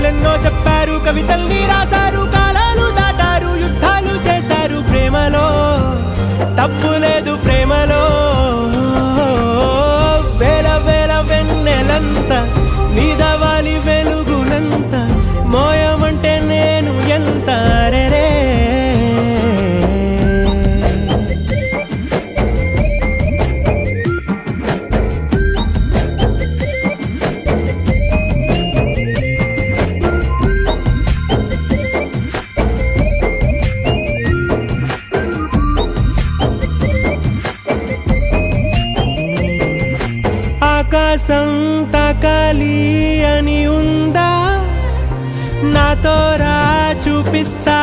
కథలెన్నో చెప్పారు, కవితల్ని రాశారు, కాలాలు దాటారు, యుద్ధాలు చేశారు. ప్రేమలో తప్పు లేదు, ప్రేమలో వేల వేల వెన్నెలంత నీదవాలి వెలుగునంత, మోయమంటే నేను ఎంత రే. ఆకాశం తాకాలి అని ఉందా, నాతో రా చూపిస్తా